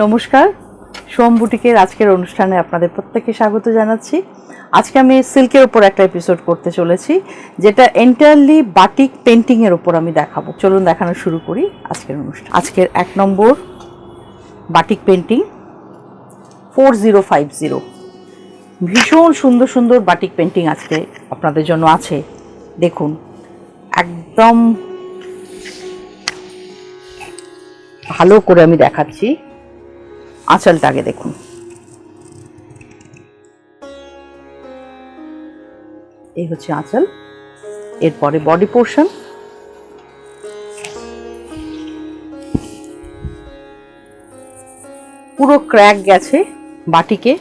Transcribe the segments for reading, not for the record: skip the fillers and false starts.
নমস্কার, সোম বুটিকের আজকের অনুষ্ঠানে আপনাদের প্রত্যেককে স্বাগত জানাচ্ছি। আজকে আমি সিল্কের উপর একটা এপিসোড করতে চলেছি, যেটা এন্টায়ারলি বাটিক পেন্টিংয়ের উপর আমি দেখাবো। চলুন দেখানো শুরু করি আজকের অনুষ্ঠান। আজকের 1 নম্বর বাটিক পেন্টিং 4050। ভীষণ সুন্দর সুন্দর বাটিক পেন্টিং আজকে আপনাদের জন্য আছে। দেখুন, একদম ভালো করে আমি দেখাচ্ছি। আঁচলটা আগে দেখুন, এই হচ্ছে আঁচল। এরপরে বডি পোর্শন, পুরো ক্র্যাক গেছে বাটিকে,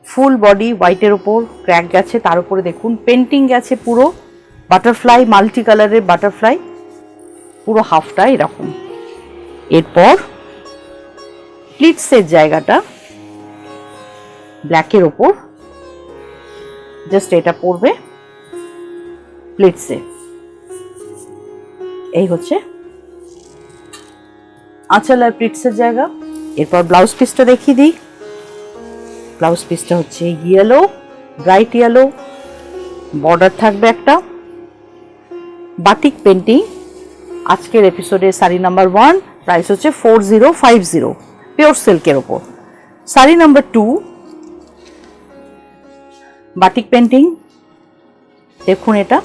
ফুল বডি হোয়াইটের ওপর ক্র্যাক গেছে, তার উপরে দেখুন পেন্টিং গেছে পুরো বাটারফ্লাই, মাল্টি কালারের বাটারফ্লাই, পুরো হাফটা এরকম। এরপর প্লিটসের জায়গাটা ব্ল্যাকের ওপর, জাস্ট এটা পড়বে প্লিটসে। এই হচ্ছে আঁচল আর প্লিটসের জায়গা। এরপর ব্লাউজ পিসটা দেখিয়ে দিই। ব্লাউজ পিসটা হচ্ছে ইয়েলো, ব্রাইট ইয়েলো, বর্ডার থাকবে একটা। বাটিক পেন্টিং আজকের এপিসোডে শাড়ি নাম্বার 1, প্রাইস হচ্ছে 4050, পিওর সিল্কের ওপর। Sari number 2 batik painting. দেখুন এটা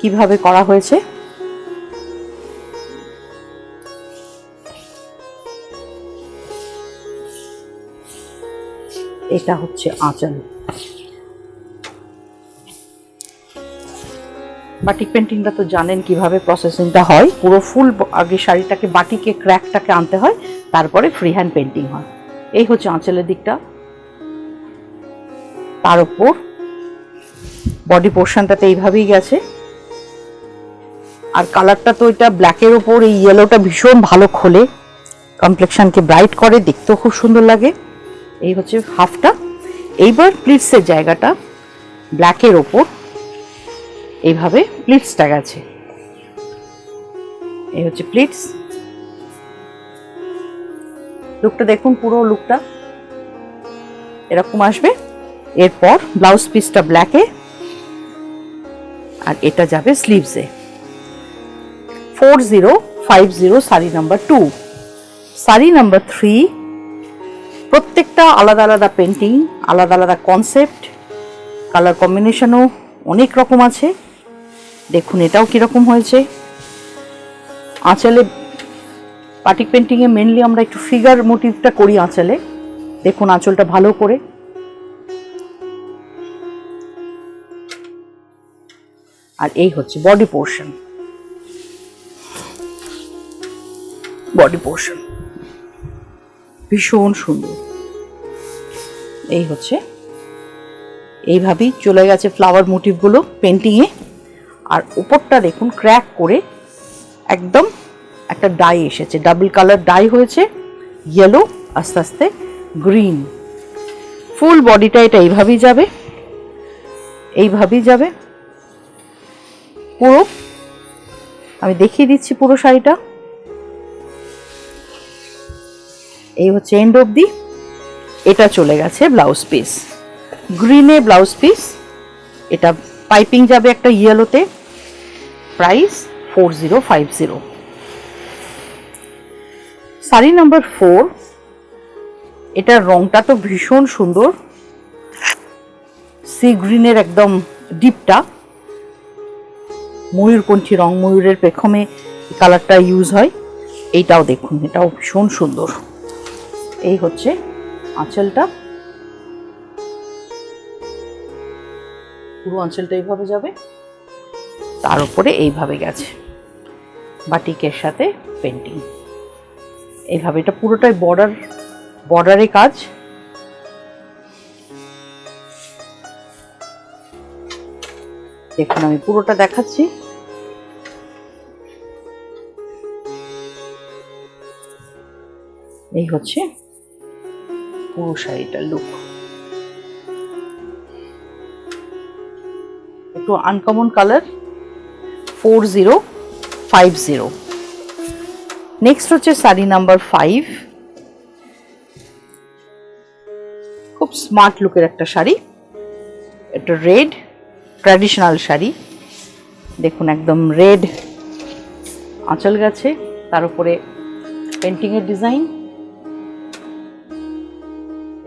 কিভাবে করা হয়েছে। এটা হচ্ছে আঁচল। বাটিক পেন্টিংটা তো জানেন কিভাবে প্রসেসিংটা হয়। পুরো ফুল আগে শাড়িটাকে বাটিকে ক্র্যাকটাকে আনতে হয়, তারপরে ফ্রি হ্যান্ড পেন্টিং হয়। এই হচ্ছে আঁচলের দিকটা। তার উপর বডি পোর্শনটাতে এইভাবেই গেছে। আর কালারটা তো এটা ব্ল্যাকের ওপর এই ইয়েলোটা ভীষণ ভালো খোলে, কমপ্লেকশনকে ব্রাইট করে, দেখতেও খুব সুন্দর লাগে। এই হচ্ছে হাফটা। এইবার প্লিটসের জায়গাটা ব্ল্যাকের ওপর এইভাবে প্লিটসটা গেছে। এই হচ্ছে প্লিটস। লুকটা দেখুন, পুরো লুকটা এরকম আসবে। এরপর ব্লাউজ পিসটা ব্ল্যাকে, আর এটা যাবে স্লিভসে। 4050 শাড়ি নাম্বার 2। শাড়ি নাম্বার 3 প্রত্যেকটা আলাদা আলাদা পেন্টিং, আলাদা আলাদা কনসেপ্ট, কালার কম্বিনেশনও অনেক রকম আছে। দেখুন এটাও কিরকম হয়েছে। আঁচলে বাটিক পেন্টিংয়ে মেনলি আমরা একটু ফিগার মোটিভটা করি আঁচলে। দেখুন আঁচলটা ভালো করে। আর এই হচ্ছে বডি পোর্শন। বডি পোর্শন ভীষণ সুন্দর। এই হচ্ছে, এইভাবেই চলে গেছে ফ্লাওয়ার মোটিভগুলো পেন্টিংয়ে। আর উপরটা দেখুন ক্র্যাক করে একদম একটা ডাই এসেছে, ডাবল কালার ডাই হয়েছে, ইয়েলো, আস্তে আস্তে গ্রিন। ফুল বডিটা এটা এইভাবেই যাবে, এইভাবেই যাবে পুরো। আমি দেখিয়ে দিচ্ছি পুরো শাড়িটা। এই হচ্ছে এন্ড অবধি। এটা চলে গেছে ব্লাউজ পিস, গ্রিনে ব্লাউজ পিস। এটা পাইপিং যাবে একটা ইয়েলোতে। প্রাইস 4050। শাড়ি নাম্বার 4, এটার রংটা তো ভীষণ সুন্দর, সি গ্রিনের একদম ডিপটা, ময়ূরকণ্ঠী রং, ময়ূরের পেখমে কালারটা ইউজ হয়। এইটাও দেখুন, এটাও ভীষণ সুন্দর। এই হচ্ছে আঁচলটা, পুরো আঁচলটা এইভাবে যাবে, তার উপরে এইভাবে গেছে বাটিকের সাথে পেন্টিং। এইভাবে এটা পুরোটাই বর্ডারে কাজ। দেখুন আমি পুরোটা দেখাচ্ছি। এই হচ্ছে পুরো শাড়িটার লুক। একটু আনকমন কালার, 4050। নেক্সট হচ্ছে শাড়ি নাম্বার 5, খুব স্মার্ট লুকের একটা শাড়ি। এটা রেড ট্র্যাডিশনাল শাড়ি, দেখুন একদম রেড আঁচল গেছে, তার উপরে পেন্টিং এর ডিজাইন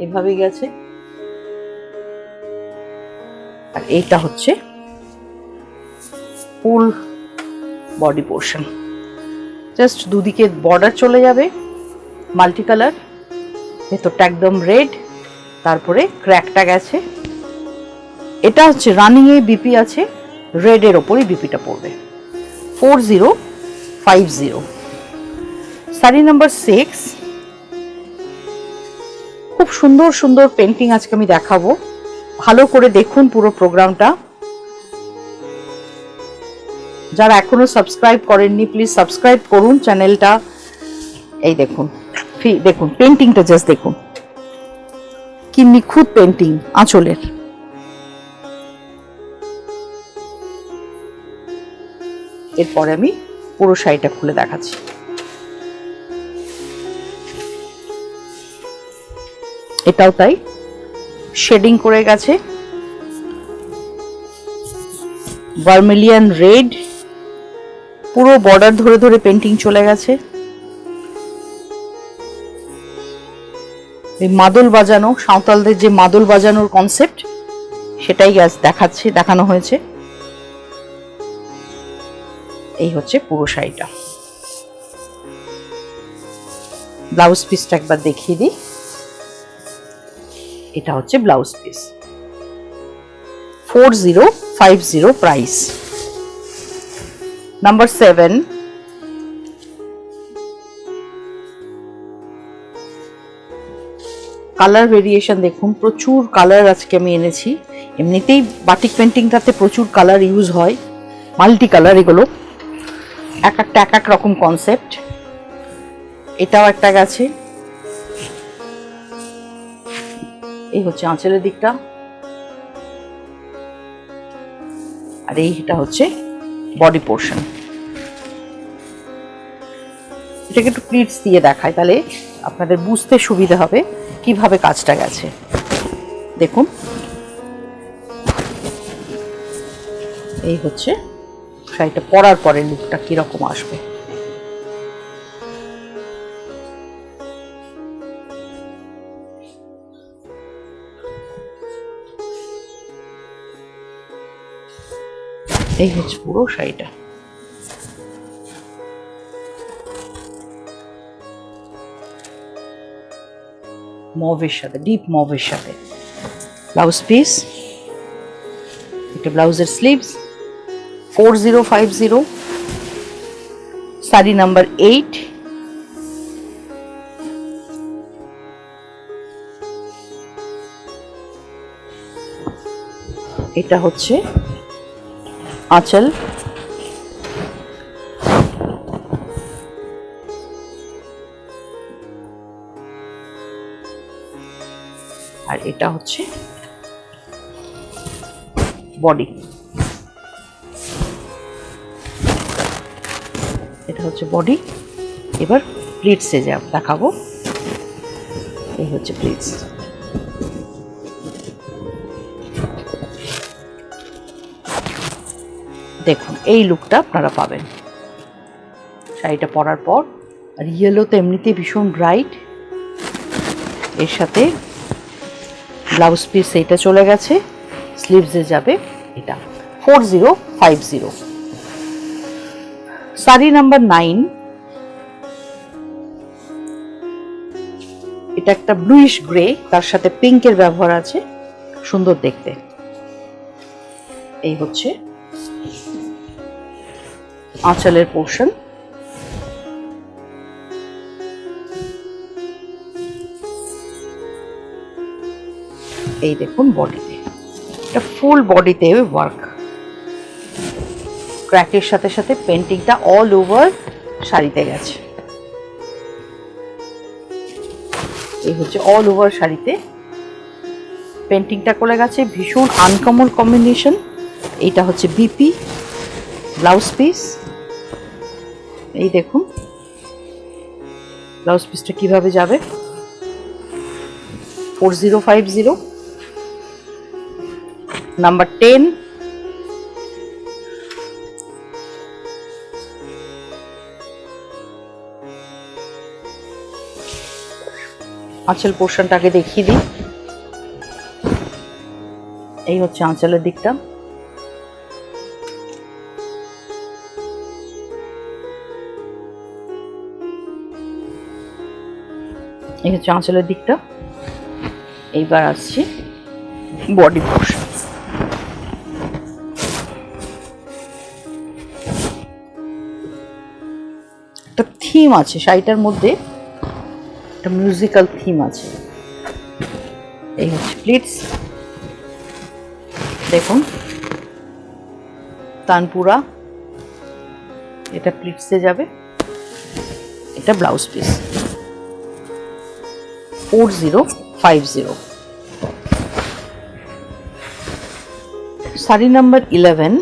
এভাবেই গেছে। আর এইটা হচ্ছে ফুল বডি পোর্শন, জাস্ট দুদিকে বর্ডার চলে যাবে মাল্টি কালার, ভেতরটা একদম রেড, তারপরে ক্র্যাকটা গেছে। এটা হচ্ছে রানিং এ বিপি আছে, রেড এর ওপরই বিপিটা পড়বে। 4050 শাড়ি নাম্বার 6। খুব সুন্দর সুন্দর পেন্টিং আজকে আমি দেখাবো, ভালো করে দেখুন পুরো প্রোগ্রামটা। যারা এখনো সাবস্ক্রাইব করেননি প্লিজ সাবস্ক্রাইব করুন চ্যানেলটা। এই দেখুন, দেখুন পেন্টিংটা জাস্ট দেখুন কি নিখুঁত পেন্টিং আঁচলের। এরপরে আমি পুরো শাড়িটা খুলে দেখাচ্ছি। এটাও তাই, শেডিং করে গেছে, ভার্মিলিয়ন রেড, পুরো বর্ডার ধরে ধরে পেন্টিং চলে গেছে। এই মাদল বাজানো, সাঁওতালদের যে মাদল বাজানোর কনসেপ্ট সেটাই দেখানো হয়েছে। এই হচ্ছে পুরো শাড়িটা। ব্লাউজ পিসটা একবার দেখিয়ে দিই। এটা হচ্ছে blouse piece, 4050 price. Number 7। Colour variation দেখুন, প্রচুর কালার আজকে আমি এনেছি। এমনিতেই বাটিক পেন্টিংটাতে প্রচুর কালার ইউজ হয়, মাল্টি কালার, এগুলো এক এক রকম কনসেপ্ট। এটাও একটা গেছে। এই হচ্ছে আঁচলের দিকটা, আর এইটা হচ্ছে বডি পোর্শন। এটাকে একটু প্লিটস দিয়ে দেখায়, তাহলে আপনাদের বুঝতে সুবিধা হবে কিভাবে কাজটা গেছে। দেখুন, এই হচ্ছে শাড়িটা পরার পরে লুকটা কিরকম আসবে। এই হচ্ছে পুরো শাড়িটা। মভের সাথে, ডিপ মভের সাথে ব্লাউজ পিস। এটা ব্লাউজের স্লিভস, 4050 শাড়ি নাম্বার 8। এটা হচ্ছে আঁচল, আর এটা হচ্ছে বডি। এটা হচ্ছে বডি। এবার প্লিটসে দেখাবো। এই হচ্ছে প্লিটস। দেখুন এই লুকটা আপনারা পাবেন শাড়িটা পরার পর। আর ইয়েলো তো এমনিতেই ভীষণ ব্রাইট, এর সাথে ব্লাউজ পিস এইটা চলে গেছে, স্লিভসে যাবে এটা। 4050 শাড়ি নাম্বার 9। এটা একটা ব্লুইশ গ্রে, তার সাথে পিঙ্কের ব্যবহার আছে, সুন্দর দেখতে। এই হচ্ছে আঁচলের পোর্শন। এই দেখুন বডিতে, এটা ফুল বডিতে ওয়ার্ক, ক্র্যাকের সাথে সাথে পেন্টিংটা অল ওভার শাড়িতে গেছে। এই হচ্ছে অল ওভার শাড়িতে পেন্টিংটা করে গেছে, ভীষণ আনকমন কম্বিনেশন। এইটা হচ্ছে বিপি ব্লাউজ পিস। এই দেখুন ব্লাউজ পিসটা কিভাবে যাবে, 4050, number 10, আঁচল পোর্শনটাকে দেখিয়ে দিই। এই হচ্ছে আঁচলের দিকটা। এই হচ্ছে আঁচলের দিকটা। এইবার আসছি বডি পোর্শন। একটা থিম আছে শাড়িটার মধ্যে, একটা মিউজিক্যাল থিম আছে। এই হচ্ছে প্লিটস, দেখুন তানপুরা, এটা প্লিটসে যাবে। এটা ব্লাউজ পিস 4050। শাড়ি নাম্বার 11,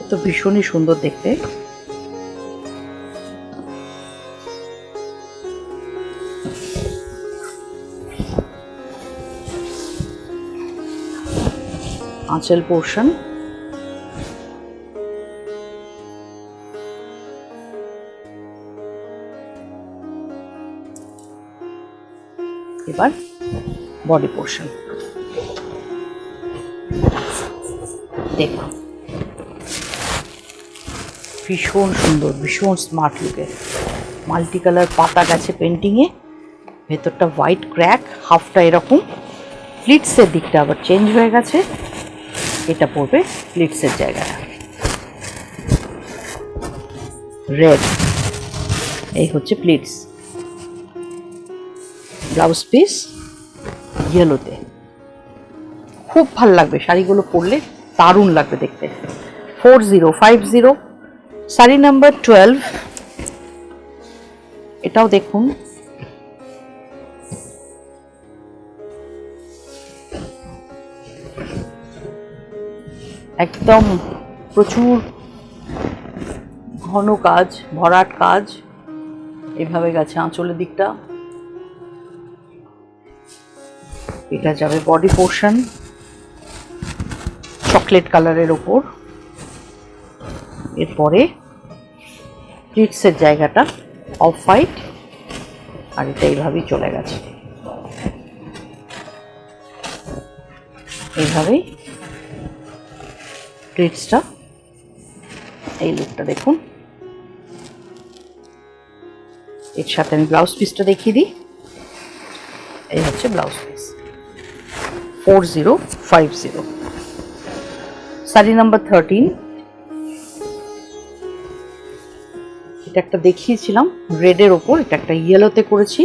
তো ভীষণই সুন্দর দেখতে। আঁচল পোর্শন, এবার বডি পোর্শন দেখুন, ভীষণ সুন্দর, ভীষণ স্মার্ট লুকের। মাল্টি কালার পাতা গেছে পেন্টিংয়ে, ভেতরটা হোয়াইট ক্র্যাক, হাফটা এরকম। প্লিটসের দিকটা আবার চেঞ্জ হয়ে গেছে, এটা পড়বে প্লিটসের জায়গাটা রেড। এই হচ্ছে প্লিটস, ব্লাউজ পিস ইয়েলোতে। খুব ভাল লাগবে শাড়িগুলো পরলে, দারুণ লাগবে দেখতে। 4050, শাড়ি নাম্বার 12। এটাও দেখুন, একদম প্রচুর ঘন কাজ, ভরাট কাজ, এভাবে গেছে আঁচলের দিকটা। এটা যাবে বডি পোর্শন, চকলেট কালারের ওপর। এরপরে প্লিটসের জায়গাটা অফ হোয়াইট, আর এটা এইভাবেই চলে গেছে। এইভাবেই প্লিটসটা, এই লুকটা দেখুন। এর সাথে আমি ব্লাউজ পিসটা দেখিয়ে দিই। এই হচ্ছে ব্লাউজ পিস 4050। শাড়ি নাম্বার 13, এটা একটা দেখিয়েছিলাম রেডের ওপর, এটা একটা ইয়েলোতে করেছি।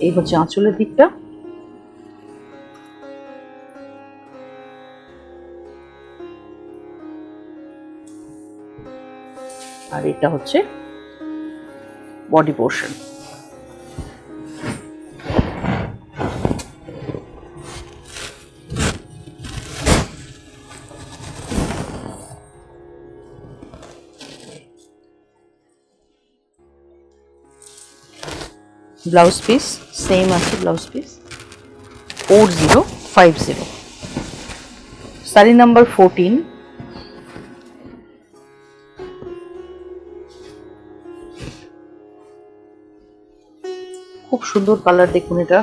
এই হচ্ছে আঁচলের দিকটা, আর এটা হচ্ছে body portion. Blouse piece same আছে, ব্লাউজ পিস 4050। শাড়ি নাম্বার 14, খুব সুন্দর কালার দেখুন। এটা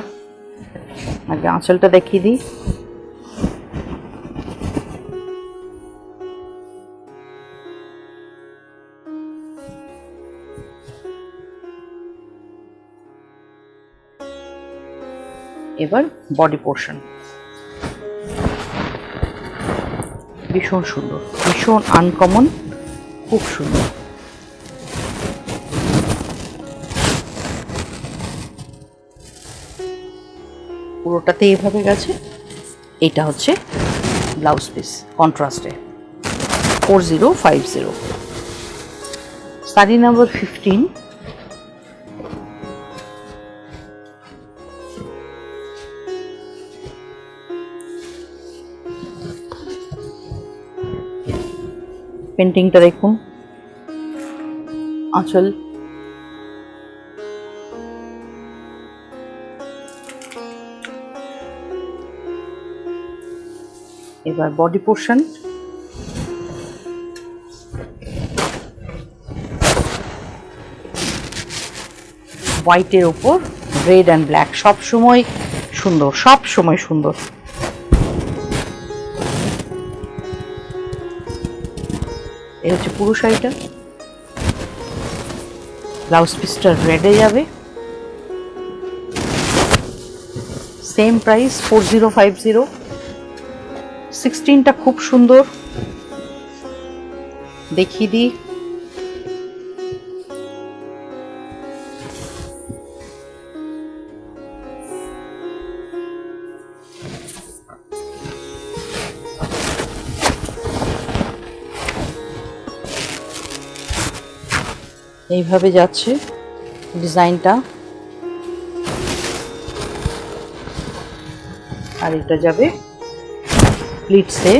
আগে আঁচলটা দেখিয়ে দিই। এবার বডি পোর্শন, ভীষণ সুন্দর, ভীষণ আনকমন, খুব সুন্দর। পুরোটাতে এইভাবে গেছে। এটা হচ্ছে ব্লাউজ পিস কন্ট্রাস্টে 4050। শাড়ি নাম্বার 15, পেন্টিংটা দেখুন, আঁচল এবার বডি পোর্শন, হোয়াইটের ওপর রেড অ্যান্ড ব্ল্যাক, সব সময় সুন্দর, সব সময় সুন্দর। এই হচ্ছে পুরো শাড়িটা। ব্লাউজ পিসটা রেডে যাবে, সেম প্রাইস 4050। 16টা খুব সুন্দর, দেখিয়ে দিই। এইভাবে যাচ্ছে ডিজাইনটা, আর এটা যাবে প্লিটসে।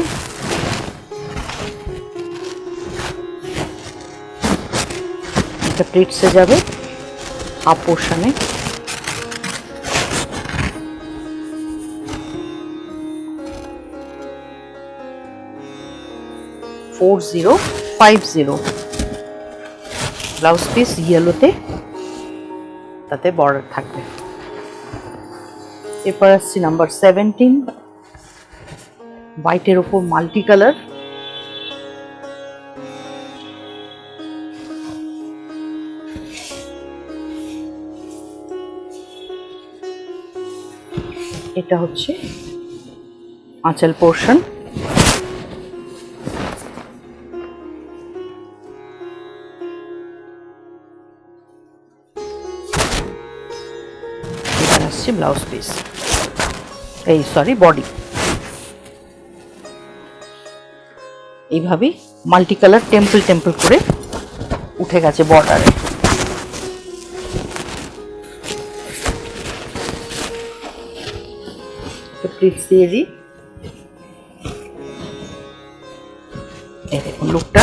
এটা প্লিটসে যাবে হাফ পোর্শনে। $4050 ব্লাউজ পিস ইয়েলোতে, তাতে বর্ডার থাকবে। এরপর আসছি নাম্বার 17, হোয়াইটের ওপর মাল্টি কালার। এটা হচ্ছে আঁচল পোর্শন, আসছে ব্লাউজ পিস, এই সরি বডি। এইভাবেই মাল্টি কালার টেম্পল টেম্পল করে উঠে গেছে বর্ডারে। প্লিটস দিয়ে দিই। এই দেখুন লুকটা,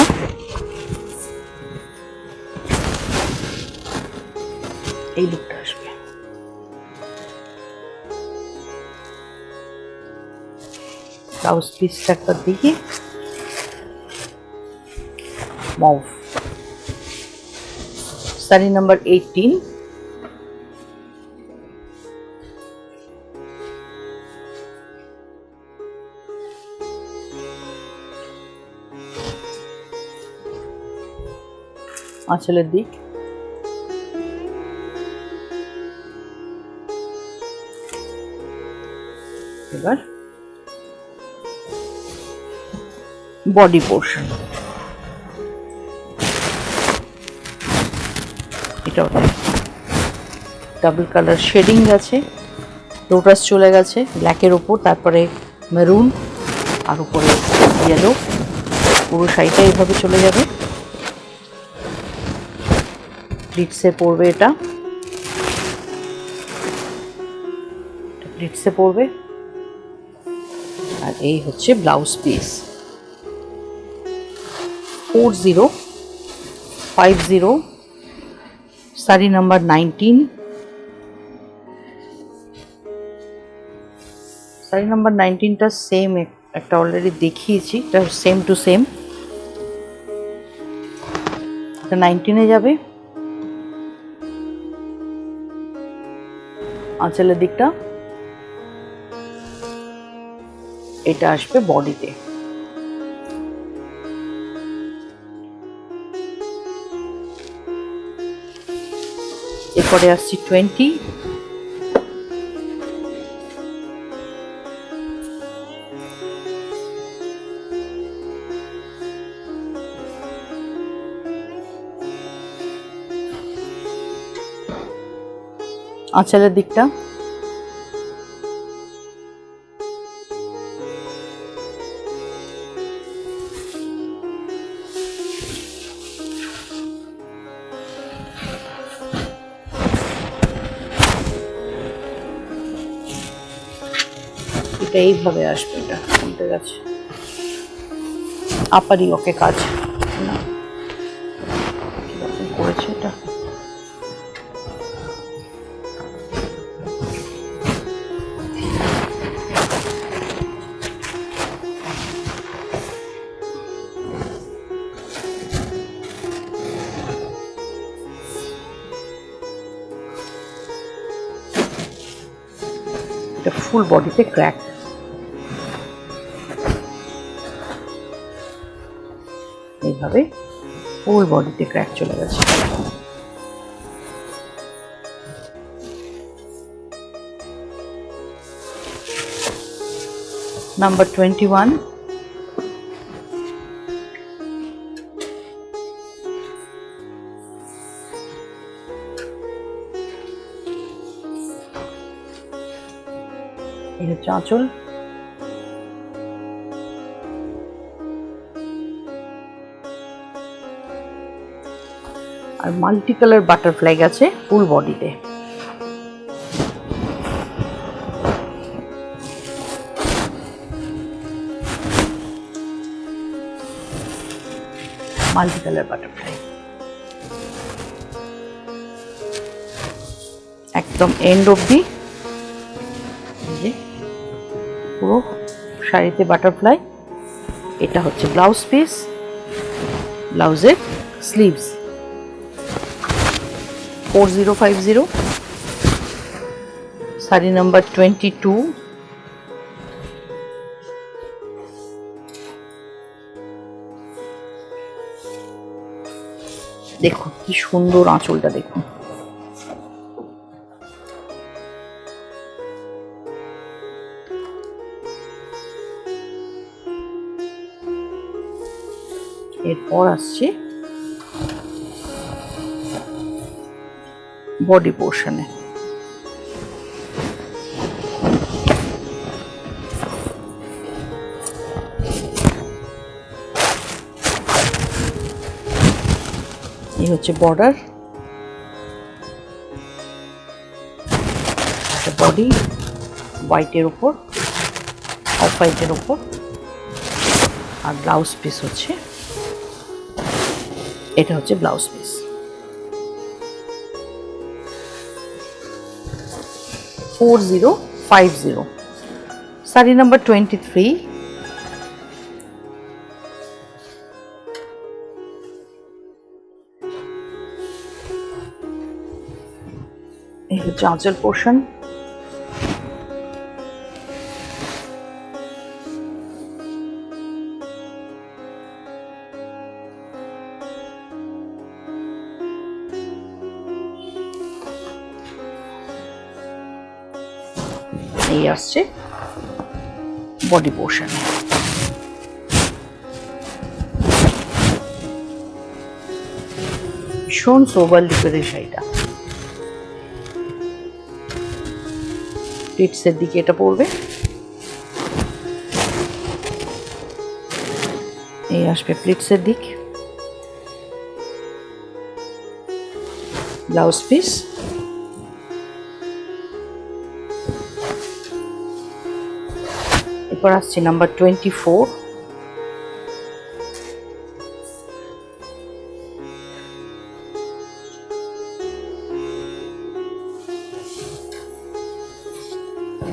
এই লুকটা আসবে। ব্লাউজ পিসটা একবার দেখি, মভ, শাড়ি নাম্বার 18। আঁচলের দিক, এবার বডি পোর্শন, এটাও ডাবল কালার শেডিং আছে, লোটাস চলে গেছে ব্ল্যাকের ওপর, তারপরে মেরুন, আর উপরে ইয়েলো। পুরো শাড়িটা এইভাবে চলে যাবে। প্লিটসে পড়বে, এটা প্লিটসে পড়বে। আর এই হচ্ছে blouse piece. 4050 sari number 19। Sari number 19টা সেম, একটা অলরেডি দেখিয়েছি, এটা সেম টু সেম। এটা 19-এ যাবে। আঁচলের দিকটা, এটা আসবে বডিতে। এরপরে আসছি 20। আঁচলের দিকটা, এটা এইভাবে আসবে, এটা উল্টে গেছে, আপারই ওকে কাজ না কিরকম করেছে এটা। ফুল বডিতে ক্র্যাক। এইভাবে ফুল বডিতে ক্র্যাক চলে গেছে। নাম্বার 21, এই হচ্ছে আঁচল। আর মাল্টি কালার বাটারফ্লাই গেছে ফুল বডিতে। মাল্টি কালার বাটারফ্লাই একদম এন্ড অবধি পুরো শাড়িতে বাটারফ্লাই। এটা হচ্ছে ব্লাউজ পিস, ব্লাউজের স্লিভস। 4050, শাড়ি নাম্বার 22। দেখুন কি সুন্দর আঁচলটা, দেখুন এরপর আসছে বডি পোর্শনে। এই হচ্ছে বর্ডার, বডি হোয়াইটের উপর, অফ হোয়াইটের উপর, আর ব্লাউজ পিস হচ্ছে, এটা হচ্ছে ব্লাউজ পিস। 4050, শাড়ি নাম্বার 23। এই হচ্ছে আঁচল পোর্শন। এই আসছে বডি পোর্শন। ভীষণ সোবার লুকের এই শাড়িটা। প্লিটসের দিকে এটা পড়বে, এই আসবে প্লিটসের দিক। ব্লাউজ পিস, এরপর আসছে নাম্বার 24।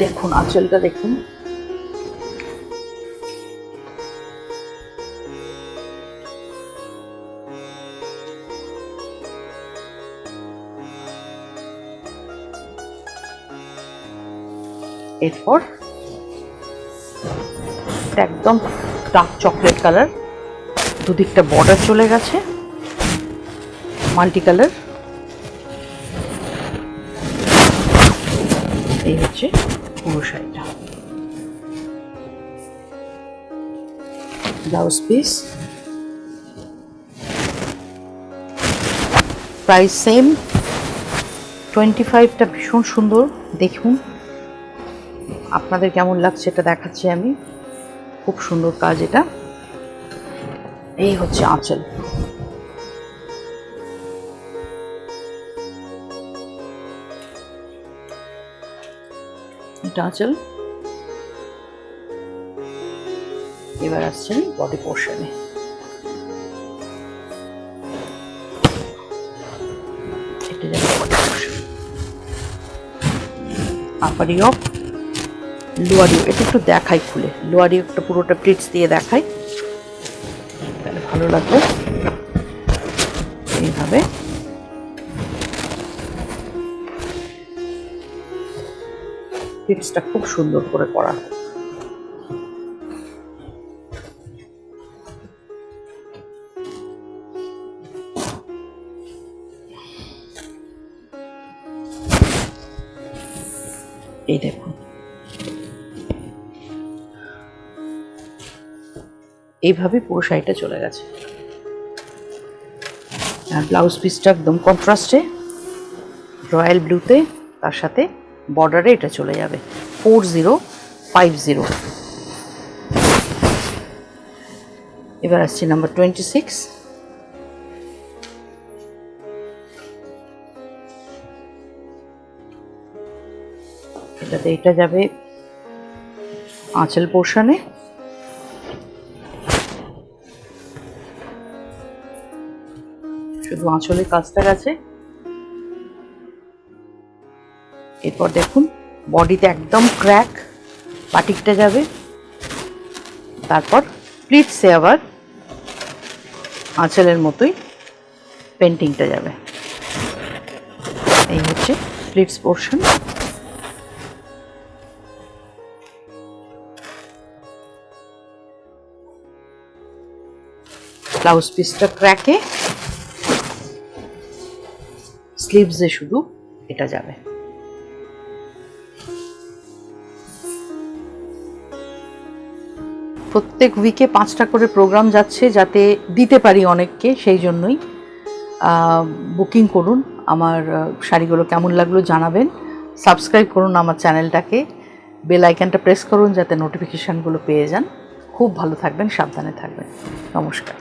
দেখুন আঁচলটা দেখুন, এরপর একদম ডার্ক চকলেট কালার, দুদিকটা বর্ডার চলে গেছে মাল্টি কালার। এই হচ্ছে পুরো শাড়িটা। ব্লাউজ পিস, প্রাইস সেম 25টা। ভীষণ সুন্দর, দেখুন আপনাদের কেমন লাগছে এটা দেখাচ্ছি আমি। খুব সুন্দর কাজ এটা। এই হচ্ছে আঁচল। এটা আঁচল। এবার আসছে বডি পোর্শনে। এটা যাবে বডি পোর্শন। আপারি অফ, লোয়ারিও, এটা একটু দেখাই খুলে, লোয়ারিও একটা পুরোটা প্লিটস দিয়ে দেখাই, তাহলে ভালো লাগবে। এইভাবে প্লিটসটা খুব সুন্দর করে করা। এই দেখুন, এইভাবে পুরো শাড়িটা চলে গেছে। আর ব্লাউজ পিসটা একদম কন্ট্রাস্টে রয়্যাল ব্লুতে, তার সাথে বর্ডারে এটা চলে যাবে 4050। এবার আসছি নাম্বার 26। এটাতে এটা যাবে আঁচল পোর্শনে, শুধু আঁচলের কাজটা গেছে। এরপর দেখুন বডিতে একদম ক্র্যাক বাটিকটা যাবে, তারপর প্লিটসে আবার আঁচলের মতোই পেন্টিংটা যাবে। এই হচ্ছে প্লিটস পোর্শন। ব্লাউজ পিসটা ক্র্যাকে, স্লিভসে শুধু এটা যাবে। প্রত্যেক উইকে 5টা করে প্রোগ্রাম যাচ্ছে, যাতে দিতে পারি অনেককে, সেই জন্যই বুকিং করুন। আমার শাড়িগুলো কেমন লাগলো জানাবেন, সাবস্ক্রাইব করুন আমার চ্যানেলটাকে, বেল আইকনটা প্রেস করুন যাতে নোটিফিকেশানগুলো পেয়ে যান। খুব ভালো থাকবেন, সাবধানে থাকবেন। নমস্কার।